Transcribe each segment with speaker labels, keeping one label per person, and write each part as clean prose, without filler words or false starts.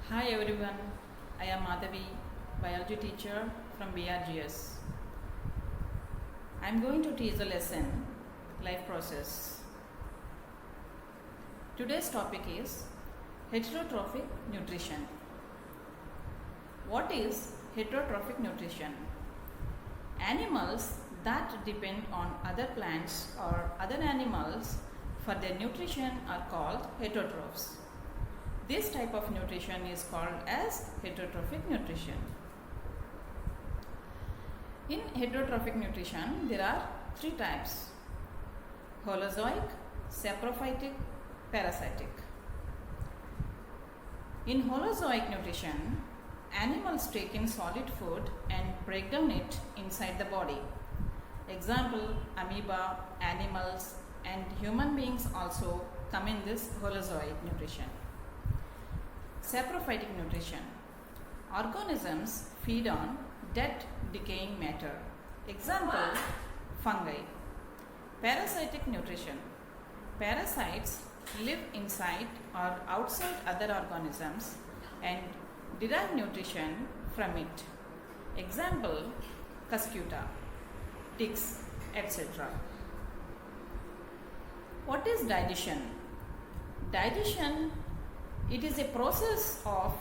Speaker 1: Hi everyone, I am Madhavi, biology teacher from BRGS. I am going to teach a lesson, life process. Today's topic is heterotrophic nutrition. What is heterotrophic nutrition? Animals that depend on other plants or other animals for their nutrition are called heterotrophs. This type of nutrition is called as heterotrophic nutrition. In heterotrophic nutrition, there are three types: holozoic, saprophytic, parasitic. In holozoic nutrition, animals take in solid food and break down it inside the body. Example, amoeba, animals, and human beings also come in this holozoic nutrition. Saprophytic nutrition. Organisms feed on dead decaying matter. Example, fungi. Parasitic nutrition. Parasites live inside or outside other organisms and derive nutrition from it. Example, cuscuta, ticks, etc. What is digestion? Digestion, it is a process of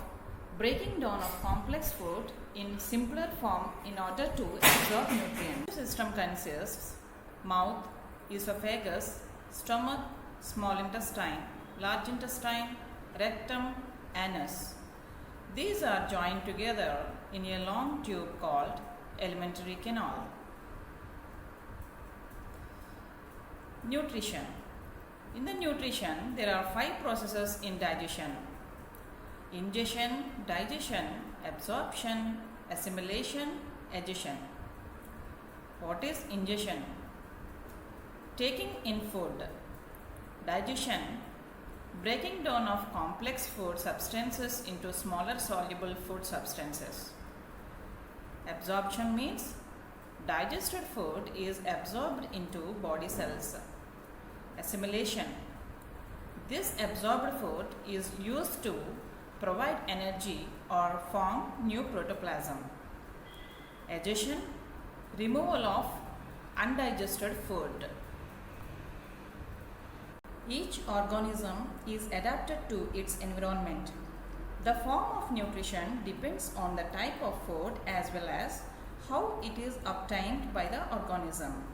Speaker 1: breaking down of complex food in simpler form in order to absorb nutrients. The system consists mouth, esophagus, stomach, small intestine, large intestine, rectum, anus. These are joined together in a long tube called alimentary canal. Nutrition. In the nutrition, there are 5 processes in digestion: ingestion, digestion, absorption, assimilation, addition. What is ingestion? Taking in food. Digestion, breaking down of complex food substances into smaller soluble food substances. Absorption means digested food is absorbed into body cells. Assimilation, this absorbed food is used to provide energy or form new protoplasm. Addition, removal of undigested food. Each organism is adapted to its environment. The form of nutrition depends on the type of food as well as how it is obtained by the organism.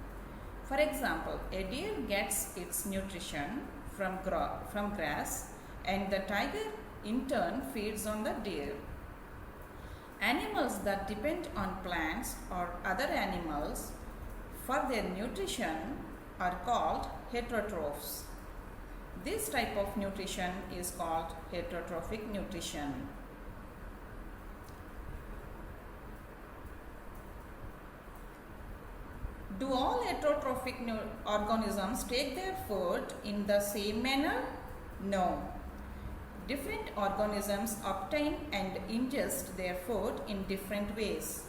Speaker 1: For example, a deer gets its nutrition from grass, and the tiger in turn feeds on the deer. Animals that depend on plants or other animals for their nutrition are called heterotrophs. This type of nutrition is called heterotrophic nutrition. Do all heterotrophic organisms take their food in the same manner? No. Different organisms obtain and ingest their food in different ways.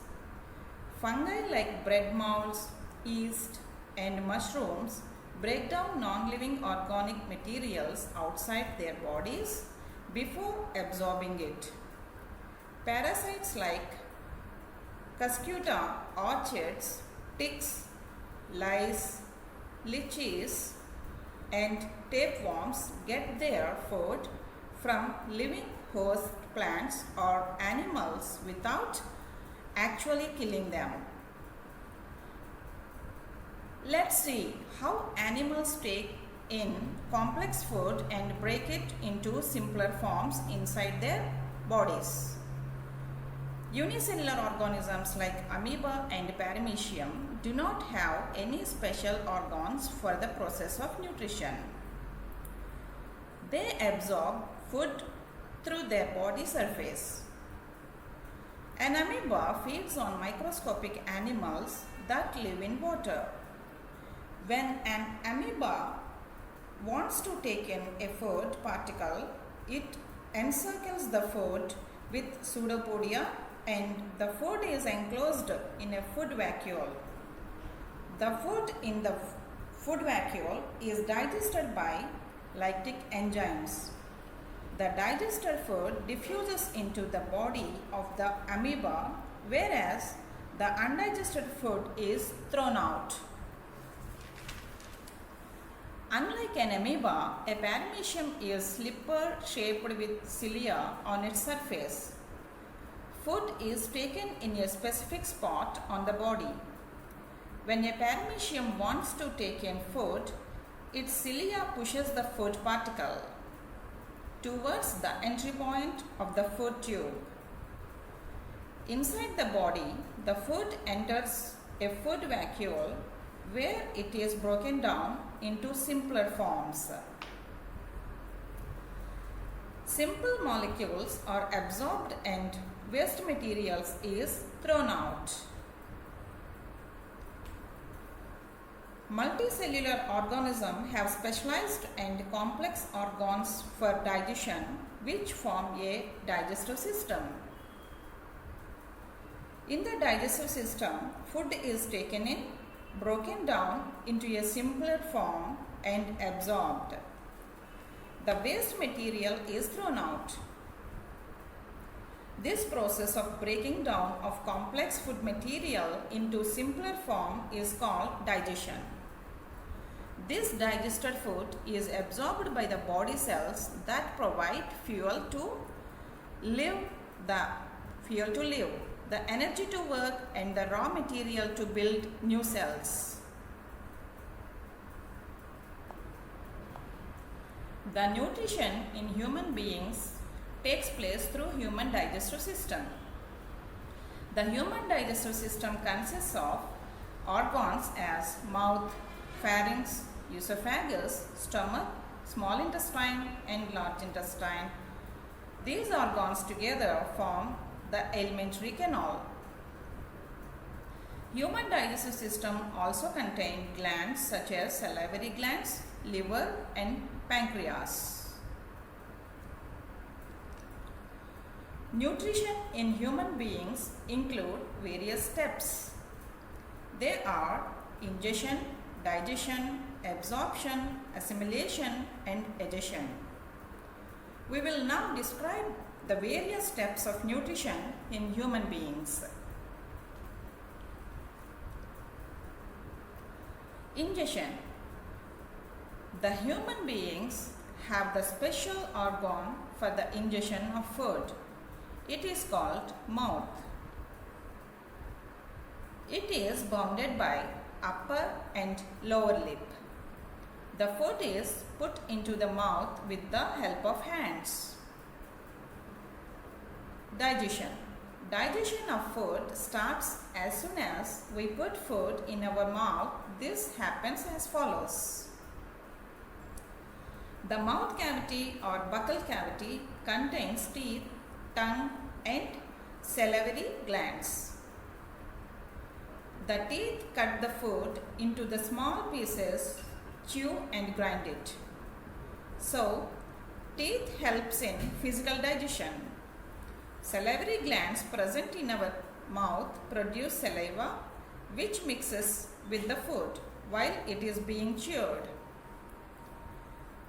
Speaker 1: Fungi like bread molds, yeast, and mushrooms break down non-living organic materials outside their bodies before absorbing it. Parasites like cuscuta, orchids, ticks, lice, liches, and tapeworms get their food from living host plants or animals without actually killing them. Let's see how animals take in complex food and break it into simpler forms inside their bodies. Unicellular organisms like amoeba and paramecium do not have any special organs for the process of nutrition. They absorb food through their body surface. An amoeba feeds on microscopic animals that live in water. When an amoeba wants to take in a food particle, it encircles the food with pseudopodia and the food is enclosed in a food vacuole. The food in the food vacuole is digested by lactic enzymes. The digested food diffuses into the body of the amoeba, whereas the undigested food is thrown out. Unlike an amoeba, a paramecium is slipper shaped with cilia on its surface. Food is taken in a specific spot on the body. When a paramecium wants to take in food, its cilia pushes the food particle towards the entry point of the food tube. Inside the body, the food enters a food vacuole where it is broken down into simpler forms. Simple molecules are absorbed and waste materials is thrown out. Multicellular organisms have specialized and complex organs for digestion, which form a digestive system. In the digestive system, food is taken in, broken down into a simpler form and absorbed. The waste material is thrown out. This process of breaking down of complex food material into simpler form is called digestion. This digested food is absorbed by the body cells that provide fuel to live, the energy to work, and the raw material to build new cells. The nutrition in human beings takes place through human digestive system. The human digestive system consists of organs as mouth, pharynx, esophagus, stomach, small intestine and large intestine. These organs together form the alimentary canal. Human digestive system also contains glands such as salivary glands, liver and pancreas. Nutrition in human beings include various steps. They are ingestion, digestion, absorption, assimilation and digestion. We will now describe the various steps of nutrition in human beings. Ingestion. The human beings have the special organ for the ingestion of food. It is called mouth. It is bounded by upper and lower lip. The food is put into the mouth with the help of hands. Digestion. Digestion of food starts as soon as we put food in our mouth. This happens as follows. The mouth cavity or buccal cavity contains teeth, tongue and salivary glands. The teeth cut the food into the small pieces, chew and grind it. So, teeth helps in physical digestion. Salivary glands present in our mouth produce saliva which mixes with the food while it is being chewed.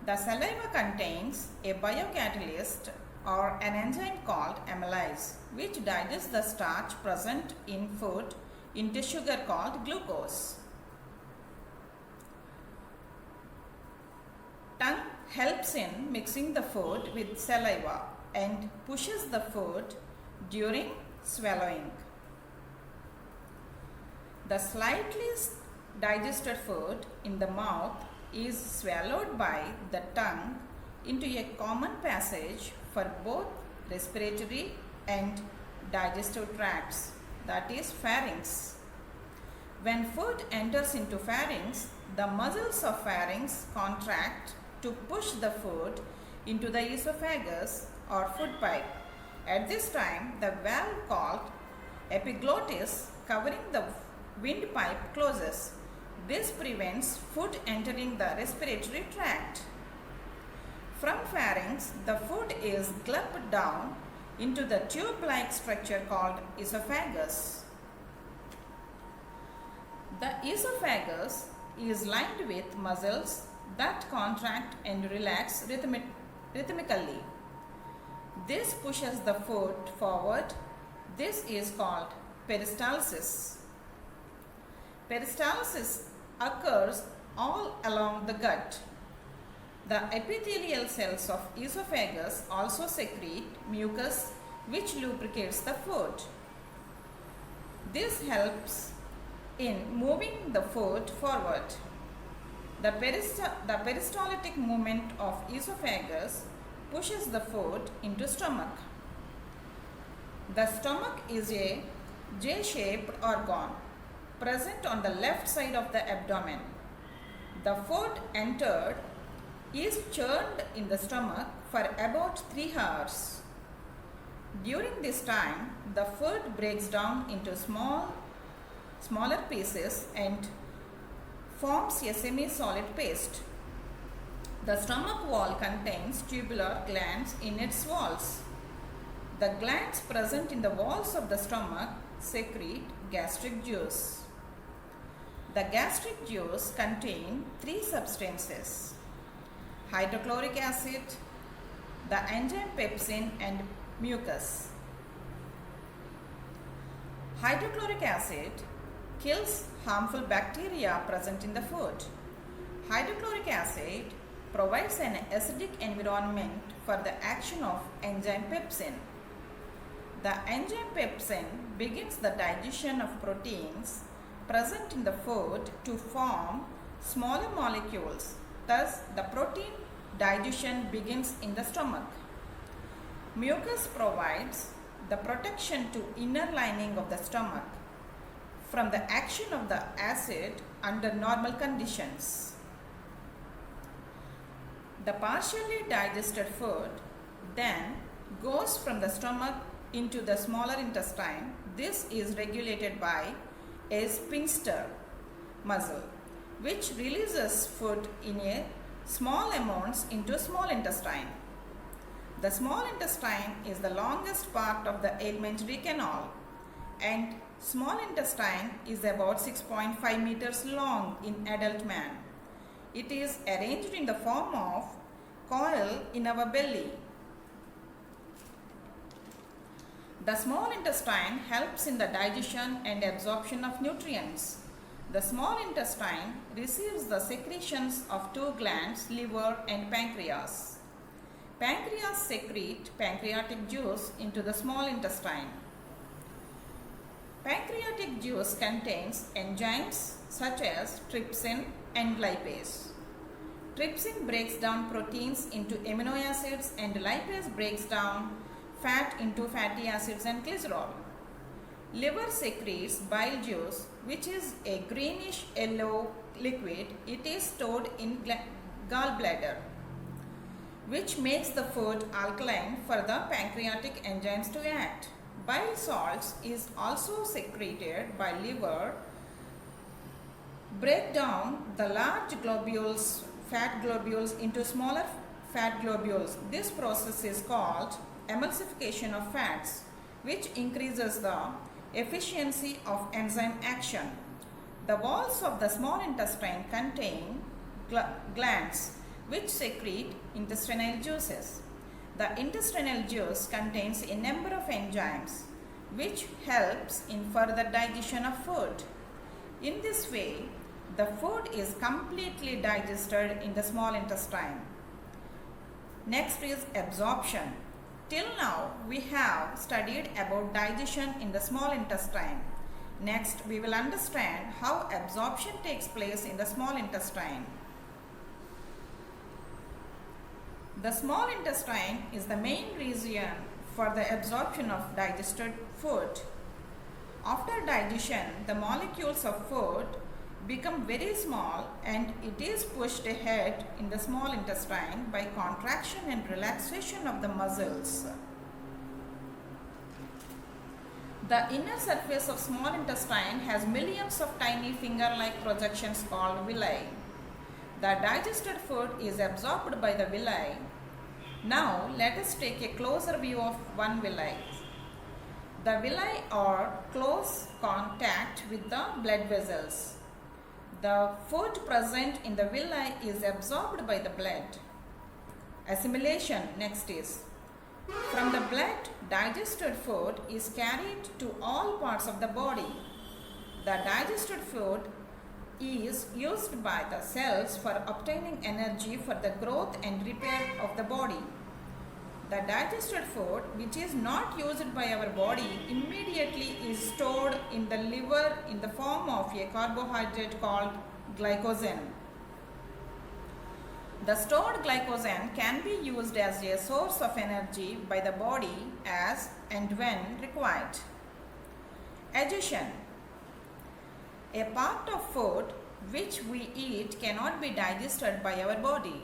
Speaker 1: The saliva contains a biocatalyst or an enzyme called amylase which digests the starch present in food into sugar called glucose. Tongue helps in mixing the food with saliva and pushes the food during swallowing. The slightly digested food in the mouth is swallowed by the tongue into a common passage for both respiratory and digestive tracts, that is pharynx. When food enters into pharynx, the muscles of pharynx contract to push the food into the esophagus or food pipe. At this time, the valve called epiglottis covering the windpipe closes. This prevents food entering the respiratory tract. From pharynx, the food is gulped down into the tube-like structure called esophagus. The esophagus is lined with muscles that contract and relax rhythmically. This pushes the food forward. This is called peristalsis. Peristalsis occurs all along the gut. The epithelial cells of esophagus also secrete mucus which lubricates the food. This helps in moving the food forward. The peristaltic movement of esophagus pushes the food into stomach. The stomach is a J-shaped organ present on the left side of the abdomen. The food entered is churned in the stomach for about 3 hours. During this time, the food breaks down into smaller pieces and forms a semi-solid paste. The stomach wall contains tubular glands in its walls. The glands present in the walls of the stomach secrete gastric juice. The gastric juice contains 3 substances: hydrochloric acid, the enzyme pepsin, and mucus. Hydrochloric acid kills harmful bacteria present in the food. Hydrochloric acid provides an acidic environment for the action of enzyme pepsin. The enzyme pepsin begins the digestion of proteins present in the food to form smaller molecules. Thus, the protein digestion begins in the stomach. Mucus provides the protection to inner lining of the stomach from the action of the acid under normal conditions. The partially digested food then goes from the stomach into the smaller intestine. This is regulated by a sphincter muscle, which releases food in a small amounts into small intestine. The small intestine is the longest part of the alimentary canal, and small intestine is about 6.5 meters long in adult man. It is arranged in the form of coil in our belly. The small intestine helps in the digestion and absorption of nutrients. The small intestine receives the secretions of 2 glands, liver and pancreas. Pancreas secrete pancreatic juice into the small intestine. Pancreatic juice contains enzymes such as trypsin and lipase. Trypsin breaks down proteins into amino acids and lipase breaks down fat into fatty acids and glycerol. Liver secretes bile juice, which is a greenish yellow liquid. It is stored in gallbladder, which makes the food alkaline for the pancreatic enzymes to act. Bile salts is also secreted by liver, break down the large globules, fat globules into smaller fat globules. This process is called emulsification of fats, which increases the efficiency of enzyme action. The walls of the small intestine contain glands which secrete intestinal juices. The intestinal juice contains a number of enzymes which helps in further digestion of food. In this way, the food is completely digested in the small intestine. Next is absorption. Till now, we have studied about digestion in the small intestine. Next, we will understand how absorption takes place in the small intestine. The small intestine is the main region for the absorption of digested food. After digestion, the molecules of food become very small and it is pushed ahead in the small intestine by contraction and relaxation of the muscles. The inner surface of small intestine has millions of tiny finger-like projections called villi. The digested food is absorbed by the villi. Now let us take a closer view of one villi. The villi are close contact with the blood vessels. The food present in the villi is absorbed by the blood. Assimilation next is. From the blood, digested food is carried to all parts of the body. The digested food is used by the cells for obtaining energy for the growth and repair of the body. The digested food which is not used by our body immediately is stored in the liver in the form of a carbohydrate called glycogen. The stored glycogen can be used as a source of energy by the body as and when required. Digestion. A part of food which we eat cannot be digested by our body.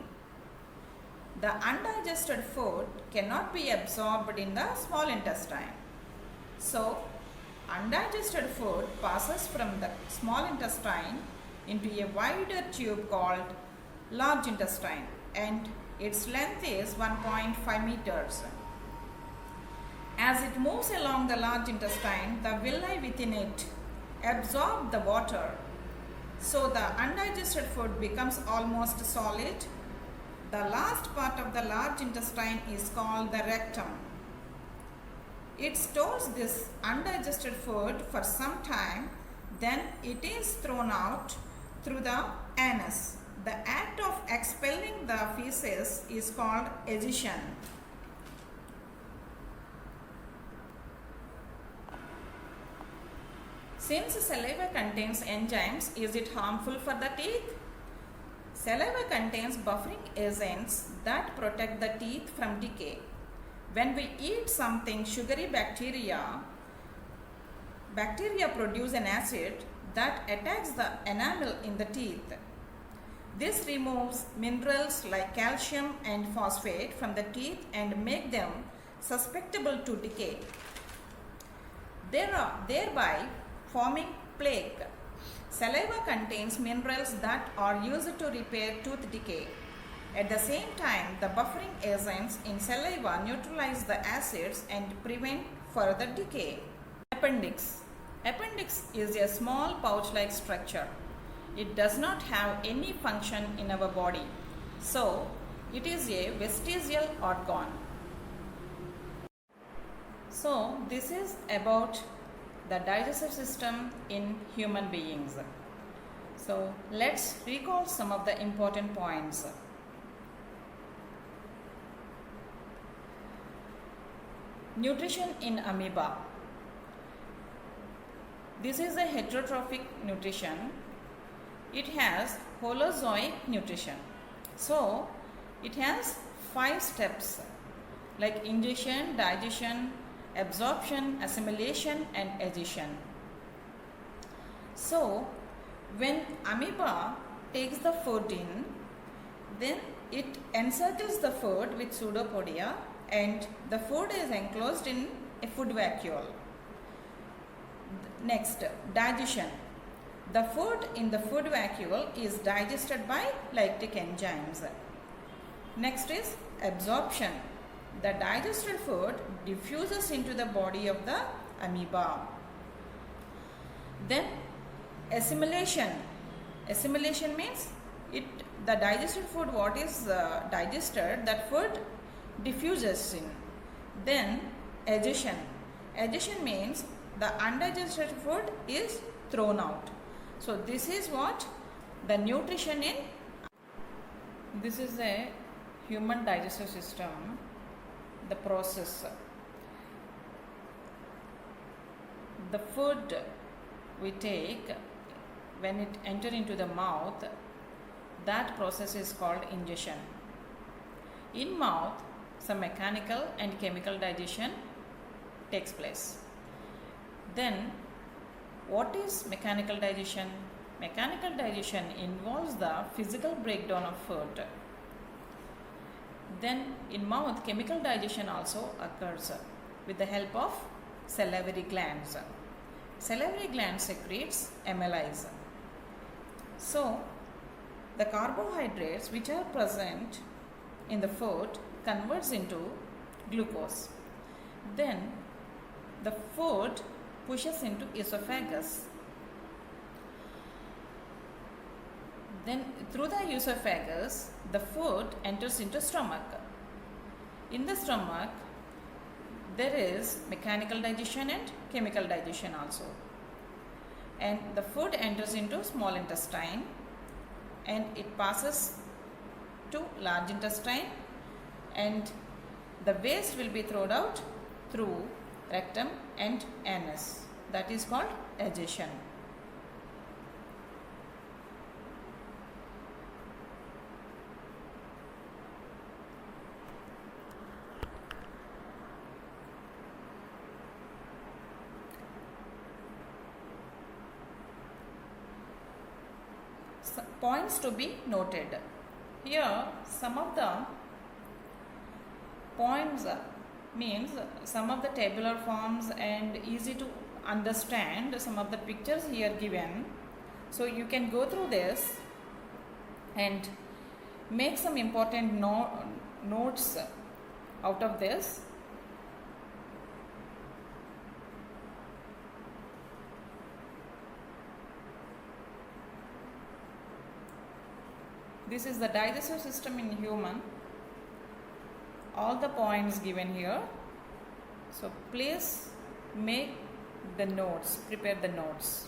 Speaker 1: The undigested food cannot be absorbed in the small intestine. So, undigested food passes from the small intestine into a wider tube called large intestine, and its length is 1.5 meters. As it moves along the large intestine, the villi within it absorb the water, so the undigested food becomes almost solid. The last part of the large intestine is called the rectum. It stores this undigested food for some time, then it is thrown out through the anus. The act of expelling the feces is called egestion. Since saliva contains enzymes, is it harmful for the teeth? Saliva contains buffering agents that protect the teeth from decay. When we eat something sugary, bacteria produce an acid that attacks the enamel in the teeth. This removes minerals like calcium and phosphate from the teeth and make them susceptible to decay, thereby forming plaque. Saliva contains minerals that are used to repair tooth decay. At the same time, the buffering agents in saliva neutralize the acids and prevent further decay. Appendix. Appendix is a small pouch-like structure. It does not have any function in our body, so it is a vestigial organ. So this is about the digestive system in human beings. So let's recall some of the important points. Nutrition in amoeba. This is a heterotrophic nutrition. It has holozoic nutrition. So it has 5 steps like ingestion, digestion, absorption, assimilation and egestion. So when amoeba takes the food in, then it encircles the food with pseudopodia and the food is enclosed in a food vacuole. Next, digestion. The food in the food vacuole is digested by lactic enzymes. Next is absorption. The digested food diffuses into the body of the amoeba. Then assimilation. Assimilation means the digested food what is digested, that food diffuses in. Then egestion. Egestion means the undigested food is thrown out. So this is what the nutrition in. This is a human digestive system, the process. The food we take, when it enters into the mouth, that process is called ingestion. In mouth, some mechanical and chemical digestion takes place. Then what is mechanical digestion? Mechanical digestion involves the physical breakdown of food. Then in mouth, chemical digestion also occurs with the help of salivary glands. Salivary gland secretes amylase. So the carbohydrates which are present in the food converts into glucose. Then the food pushes into esophagus. Then through the esophagus, the food enters into stomach. In the stomach, there is mechanical digestion and chemical digestion also. And the food enters into small intestine and it passes to large intestine, and the waste will be thrown out through rectum and anus. That is called digestion. Points to be noted. Here some of the points means some of the tabular forms and easy to understand some of the pictures here given. So you can go through this and make some important notes out of this. This is the digestive system in human. All the points given here. So please make the notes, prepare the notes.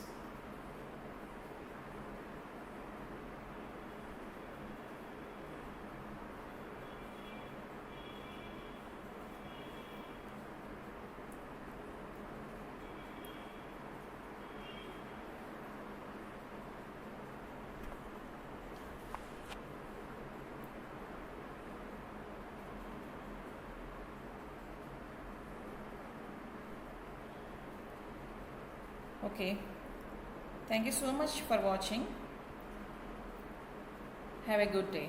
Speaker 1: Okay, thank you so much for watching. Have a good day.